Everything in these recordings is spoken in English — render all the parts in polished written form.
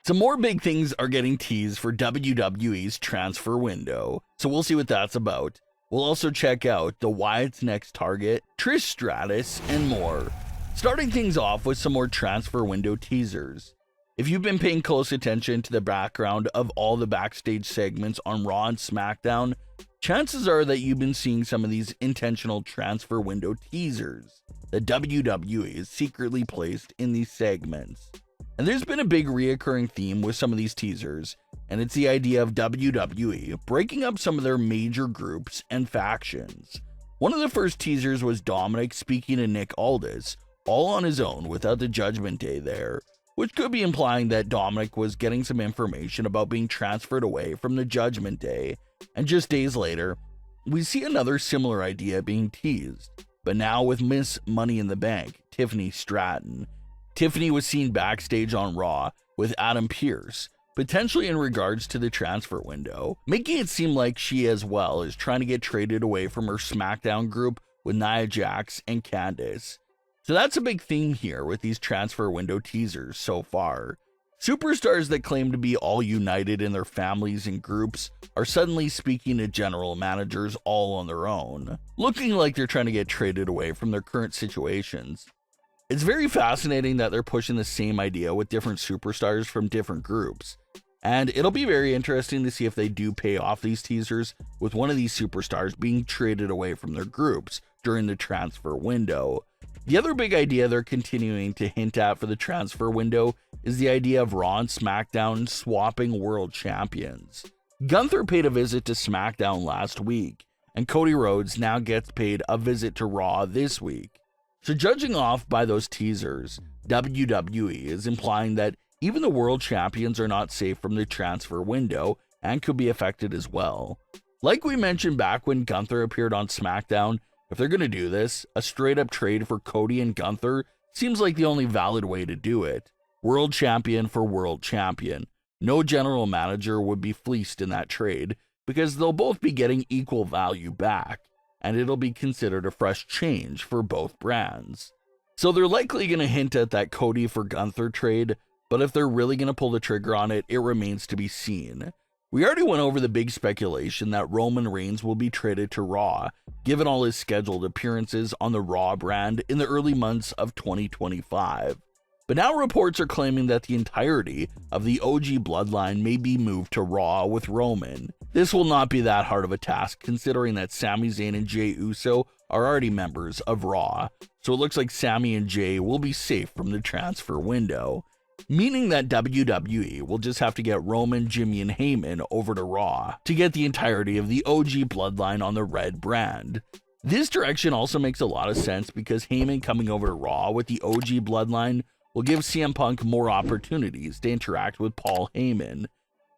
Some more big things are getting teased for WWE's transfer window, so we'll see what that's about. We'll also check out the Wyatt's next target, Trish Stratus, and more. Starting things off with some more transfer window teasers. If you've been paying close attention to the background of all the backstage segments on Raw and Smackdown, chances are that you've been seeing some of these intentional transfer window teasers that WWE has secretly placed in these segments. And there's been a big reoccurring theme with some of these teasers, and it's the idea of WWE breaking up some of their major groups and factions. One of the first teasers was Dominic speaking to Nick Aldis, all on his own without the Judgment Day there, which could be implying that Dominic was getting some information about being transferred away from the Judgment Day, and just days later, we see another similar idea being teased, but now with Miss Money in the Bank, Tiffany Stratton. Tiffany was seen backstage on Raw with Adam Pearce, potentially in regards to the transfer window, making it seem like she as well is trying to get traded away from her Smackdown group with Nia Jax and Candice. So that's a big theme here with these transfer window teasers so far. Superstars that claim to be all united in their families and groups are suddenly speaking to general managers all on their own, looking like they're trying to get traded away from their current situations. It's very fascinating that they're pushing the same idea with different superstars from different groups, and it'll be very interesting to see if they do pay off these teasers with one of these superstars being traded away from their groups during the transfer window. The other big idea they're continuing to hint at for the transfer window is the idea of Raw and SmackDown swapping world champions. Gunther paid a visit to SmackDown last week, and Cody Rhodes now gets paid a visit to Raw this week. So judging off by those teasers, WWE is implying that even the world champions are not safe from the transfer window and could be affected as well. Like we mentioned back when Gunther appeared on SmackDown, if they're going to do this, a straight up trade for Cody and Gunther seems like the only valid way to do it. World champion for world champion. No general manager would be fleeced in that trade because they'll both be getting equal value back, and it'll be considered a fresh change for both brands. So they're likely going to hint at that Cody for Gunther trade, but if they're really going to pull the trigger on it, it remains to be seen. We already went over the big speculation that Roman Reigns will be traded to Raw, given all his scheduled appearances on the Raw brand in the early months of 2025. But now reports are claiming that the entirety of the OG bloodline may be moved to Raw with Roman. This will not be that hard of a task considering that Sami Zayn and Jey Uso are already members of Raw, so it looks like Sami and Jey will be safe from the transfer window, meaning that WWE will just have to get Roman, Jimmy, and Heyman over to Raw to get the entirety of the OG bloodline on the red brand. This direction also makes a lot of sense because Heyman coming over to Raw with the OG bloodline will give CM Punk more opportunities to interact with Paul Heyman,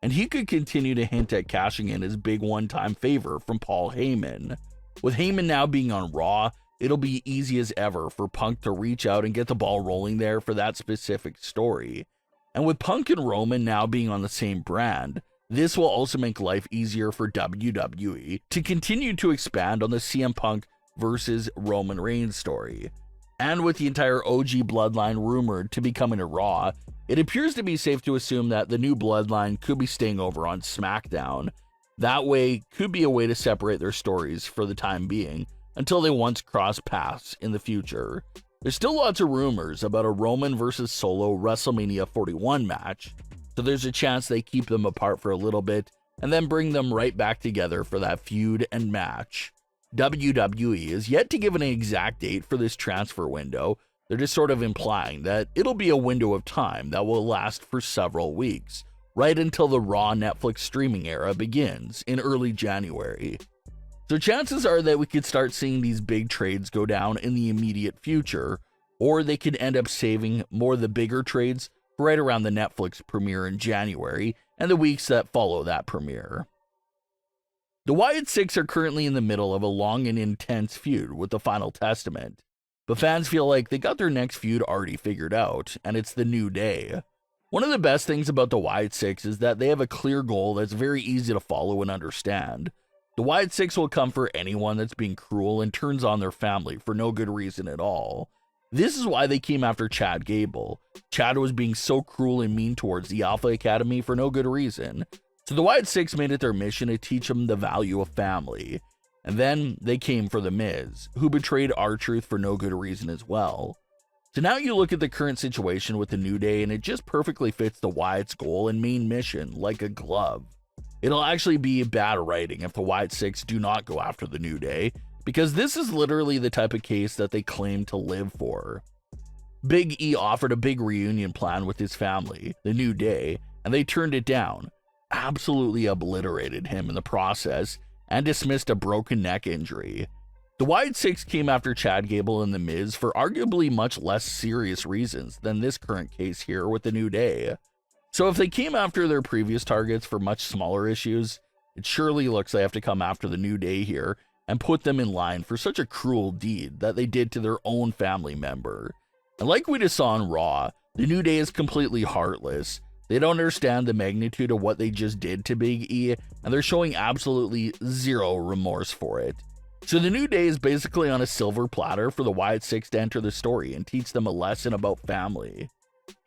and he could continue to hint at cashing in his big one-time favor from Paul Heyman. With Heyman now being on Raw, it'll be easy as ever for Punk to reach out and get the ball rolling there for that specific story. And with Punk and Roman now being on the same brand, this will also make life easier for WWE to continue to expand on the CM Punk versus Roman Reigns story. And with the entire OG bloodline rumored to be coming to Raw, it appears to be safe to assume that the new bloodline could be staying over on SmackDown. That way could be a way to separate their stories for the time being, until they once cross paths in the future. There's still lots of rumors about a Roman versus Solo WrestleMania 41 match, so there's a chance they keep them apart for a little bit and then bring them right back together for that feud and match. WWE is yet to give an exact date for this transfer window. They're just sort of implying that it'll be a window of time that will last for several weeks, right until the Raw Netflix streaming era begins in early January. So chances are that we could start seeing these big trades go down in the immediate future, or they could end up saving more of the bigger trades for right around the Netflix premiere in January and the weeks that follow that premiere. The Wyatts Sicks are currently in the middle of a long and intense feud with the Final Testament, but fans feel like they got their next feud already figured out, and it's the New Day. One of the best things about the Wyatt Sicks is that they have a clear goal that's very easy to follow and understand. The The Wyatt Sicks will come for anyone that's being cruel and turns on their family for no good reason at all. This is why they came after Chad Gable. Chad was being so cruel and mean towards the Alpha Academy for no good reason. So the Wyatt Sicks made it their mission to teach them the value of family. And then they came for The Miz, who betrayed R-Truth for no good reason as well. So now you look at the current situation with the New Day and it just perfectly fits the Wyatt's goal and main mission like a glove. It'll actually be bad writing if the Wyatt Sicks do not go after the New Day, because this is literally the type of case that they claim to live for. Big E offered a big reunion plan with his family, the New Day, and they turned it down, absolutely obliterated him in the process, and dismissed a broken neck injury. The Wyatt Sicks came after Chad Gable and The Miz for arguably much less serious reasons than this current case here with the New Day. So if they came after their previous targets for much smaller issues, it surely looks they have to come after the New Day here and put them in line for such a cruel deed that they did to their own family member. And like we just saw on Raw, the New Day is completely heartless. They don't understand the magnitude of what they just did to Big E, and they're showing absolutely zero remorse for it. So the New Day is basically on a silver platter for the Wyatt Sicks to enter the story and teach them a lesson about family.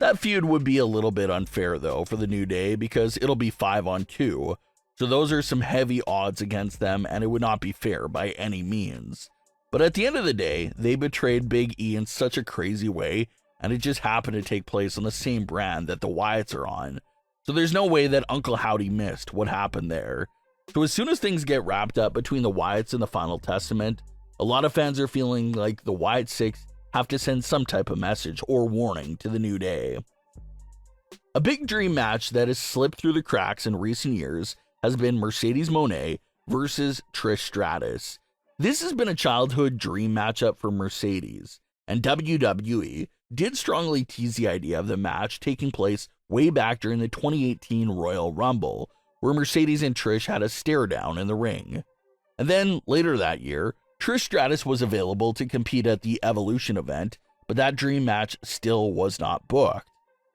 That feud would be a little bit unfair though for the New Day because it'll be 5-on-2. So those are some heavy odds against them and it would not be fair by any means. But at the end of the day, they betrayed Big E in such a crazy way and it just happened to take place on the same brand that the Wyatts are on. So there's no way that Uncle Howdy missed what happened there. So as soon as things get wrapped up between the Wyatts and the Final Testament, a lot of fans are feeling like the Wyatt Sicks have to send some type of message or warning to the New Day. A big dream match that has slipped through the cracks in recent years has been Mercedes Moné versus Trish Stratus. This has been a childhood dream matchup for Mercedes, and WWE did strongly tease the idea of the match taking place way back during the 2018 Royal Rumble, where Mercedes and Trish had a stare down in the ring. And then later that year, Trish Stratus was available to compete at the Evolution event, but that dream match still was not booked.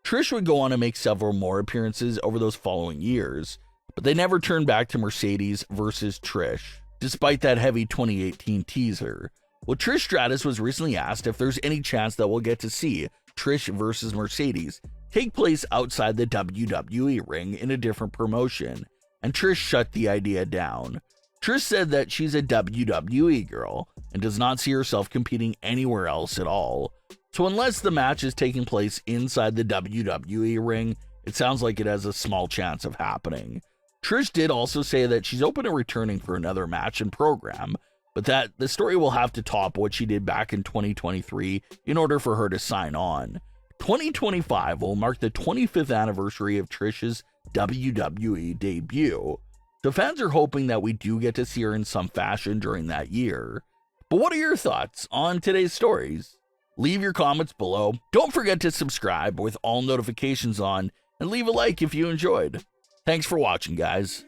Trish would go on to make several more appearances over those following years, but they never turned back to Mercedes versus Trish, despite that heavy 2018 teaser. Well, Trish Stratus was recently asked if there's any chance that we'll get to see Trish versus Mercedes take place outside the WWE ring in a different promotion, and Trish shut the idea down. Trish said that she's a WWE girl and does not see herself competing anywhere else at all. So unless the match is taking place inside the WWE ring, it sounds like it has a small chance of happening. Trish did also say that she's open to returning for another match and program, but that the story will have to top what she did back in 2023 in order for her to sign on. 2025 will mark the 25th anniversary of Trish's WWE debut, so fans are hoping that we do get to see her in some fashion during that year. But what are your thoughts on today's stories? Leave your comments below. Don't forget to subscribe with all notifications on, and leave a like if you enjoyed. Thanks for watching, guys.